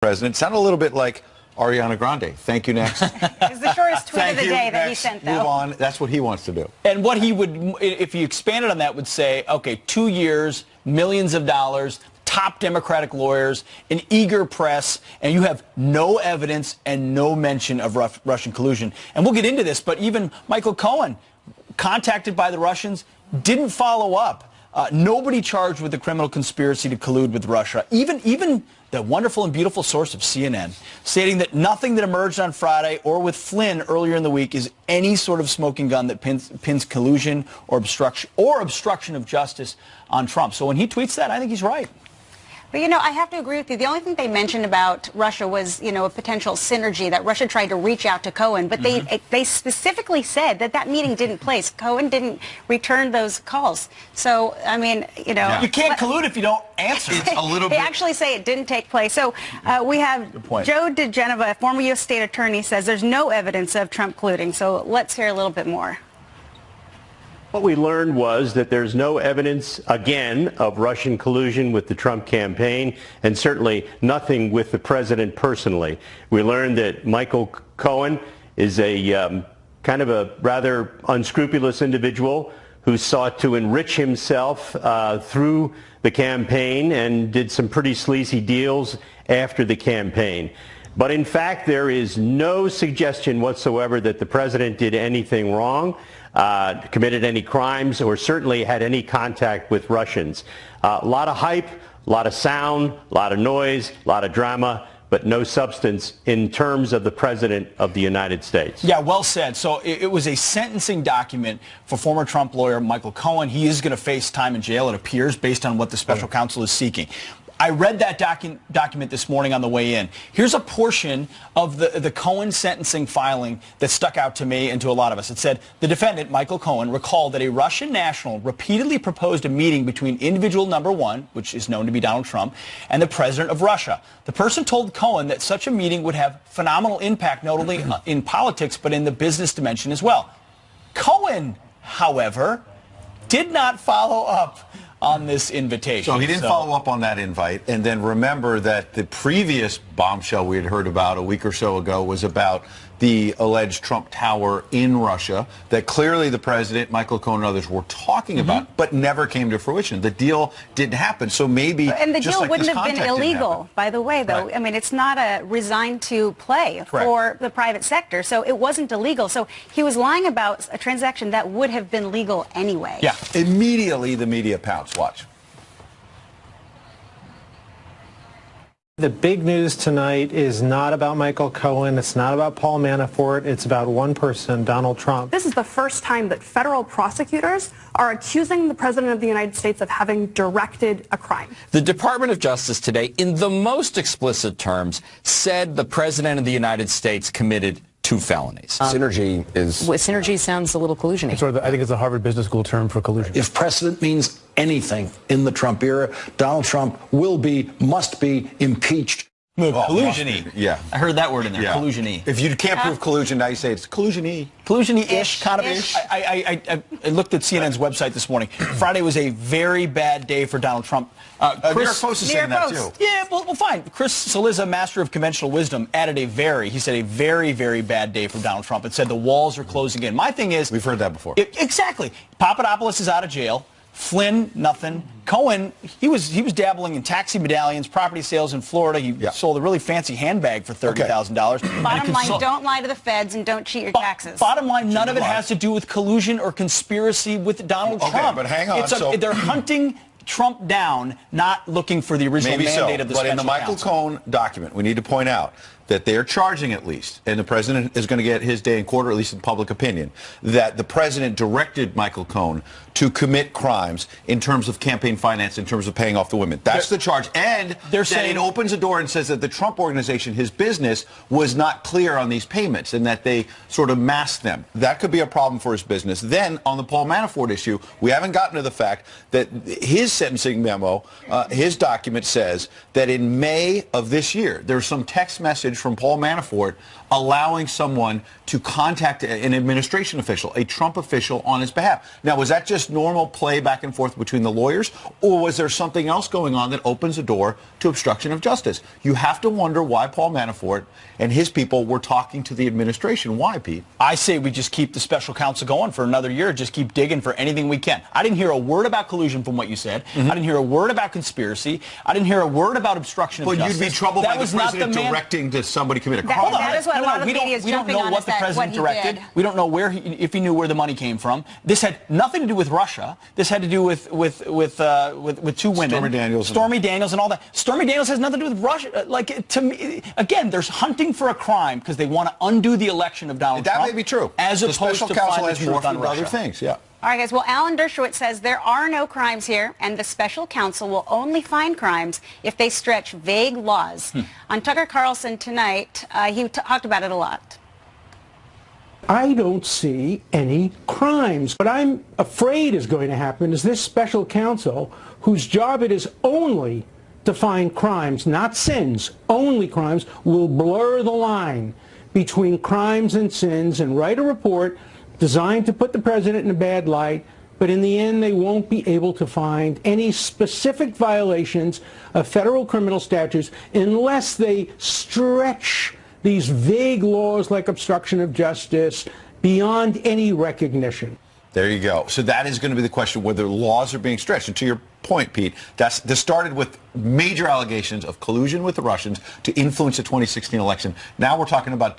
President. Sounded a little bit like Ariana Grande. Thank you, next. It's the shortest tweet of the day that he sent, though. Move on. That's what he wants to do. And what he would, if he expanded on that, would say, okay, 2 years, millions of dollars, top Democratic lawyers, an eager press, and you have no evidence and no mention of Russian collusion. And we'll get into this, but even Michael Cohen, contacted by the Russians, didn't follow up. Nobody charged with the criminal conspiracy to collude with Russia. Even the wonderful and beautiful source of CNN, stating that nothing that emerged on Friday or with Flynn earlier in the week is any sort of smoking gun that pins collusion or obstruction of justice on Trump. So when he tweets that, I think he's right. But, I have to agree with you. The only thing they mentioned about Russia was, a potential synergy, that Russia tried to reach out to Cohen. But they specifically said that meeting didn't place. Cohen didn't return those calls. So, I mean, You can't collude if you don't answer. It's a little bit. They actually say it didn't take place. So we have Joe DiGenova, a former U.S. state attorney, says there's no evidence of Trump colluding. So let's hear a little bit more. What we learned was that there's no evidence, again, of Russian collusion with the Trump campaign, and certainly nothing with the president personally. We learned that Michael Cohen is a kind of a rather unscrupulous individual who sought to enrich himself through the campaign and did some pretty sleazy deals after the campaign. But in fact, there is no suggestion whatsoever that the president did anything wrong, committed any crimes, or certainly had any contact with Russians. A lot of hype, a lot of sound, a lot of noise, a lot of drama, but no substance in terms of the President of the United States. Yeah, well said. So it was a sentencing document for former Trump lawyer Michael Cohen. He is going to face time in jail, it appears, based on what the special counsel is seeking. I read that document this morning on the way in. Here's a portion of the Cohen sentencing filing that stuck out to me and to a lot of us. It said, the defendant, Michael Cohen, recalled that a Russian national repeatedly proposed a meeting between individual number one, which is known to be Donald Trump, and the president of Russia. The person told Cohen that such a meeting would have phenomenal impact not only in politics but in the business dimension as well. Cohen, however, did not follow up on this invitation. So he didn't follow up on that invite. And then remember that the previous bombshell we had heard about a week or so ago was about the alleged Trump Tower in Russia that clearly the president, Michael Cohen, and others were talking about, but never came to fruition. The deal didn't happen. So maybe and the just deal like wouldn't this have been illegal, by the way, though. Right. I mean, it's not a resigned to play for the private sector, so it wasn't illegal. So he was lying about a transaction that would have been legal anyway. Yeah. Immediately the media pounced. Watch. The big news tonight is not about Michael Cohen. It's not about Paul Manafort. It's about one person, Donald Trump. This is the first time that federal prosecutors are accusing the President of the United States of having directed a crime. The Department of Justice today, in the most explicit terms, said the President of the United States committed 2 felonies. Synergy is... Well, synergy sounds a little collusion-y. I think it's a Harvard Business School term for collusion. If precedent means anything in the Trump era, Donald Trump must be impeached. Collusion-y. Yeah. I heard that word in there, collusion-y. If you can't prove collusion, now you say it's collusion-y. Collusion-y-ish, kind of ish. I looked at CNN's website this morning. Friday was a very bad day for Donald Trump. New York Post is saying that, too. Yeah, well, fine. Chris Cillizza, master of conventional wisdom, added he said a very, very bad day for Donald Trump. It said the walls are closing in. My thing is... We've heard that before. Exactly. Papadopoulos is out of jail. Flynn, nothing. Cohen, he was dabbling in taxi medallions, property sales in Florida. He sold a really fancy handbag for $30,000. Bottom line, don't lie to the feds and don't cheat your taxes. Bottom line, none of it has to do with collusion or conspiracy with Donald Trump. But hang on. They're hunting Trump down, not looking for the original mandate of the special counsel. But in the Michael Cohen document, we need to point out that they are charging at least, and the president is going to get his day in court, or at least in public opinion, that the president directed Michael Cohen to commit crimes in terms of campaign finance, in terms of paying off the women. That's the charge. And they're saying it opens a door and says that the Trump organization, his business, was not clear on these payments and that they sort of masked them. That could be a problem for his business. Then, on the Paul Manafort issue, we haven't gotten to the fact that his sentencing memo, his document says that in May of this year, there's some text message from Paul Manafort allowing someone to contact an administration official, a Trump official, on his behalf. Now, was that just normal play back and forth between the lawyers, or was there something else going on that opens the door to obstruction of justice? You have to wonder why Paul Manafort and his people were talking to the administration. Why, Pete? I say we just keep the special counsel going for another year, just keep digging for anything we can. I didn't hear a word about collusion from what you said. I didn't hear a word about conspiracy. I didn't hear a word about obstruction of justice. But you'd be troubled by the president directing to somebody commit a crime. That is what a lot of the media is jumping on. We don't know what the president directed. We don't know where if he knew where the money came from. This had nothing to do with Russia. This had to do with two women, Stormy Daniels and all that. Stormy Daniels has nothing to do with Russia. Like, to me, again, there's hunting for a crime because they want to undo the election of Donald Trump. That may be true. As opposed to finding the truth on other things. Yeah. All right, guys. Well, Alan Dershowitz says there are no crimes here, and the special counsel will only find crimes if they stretch vague laws. On Tucker Carlson tonight, he talked about it a lot. I don't see any crimes. What I'm afraid is going to happen is this special counsel, whose job it is only to find crimes, not sins, only crimes, will blur the line between crimes and sins and write a report designed to put the president in a bad light, but in the end they won't be able to find any specific violations of federal criminal statutes unless they stretch these vague laws like obstruction of justice beyond any recognition. There you go. So that is going to be the question, whether laws are being stretched. And to your point, Pete, this started with major allegations of collusion with the Russians to influence the 2016 election. Now we're talking about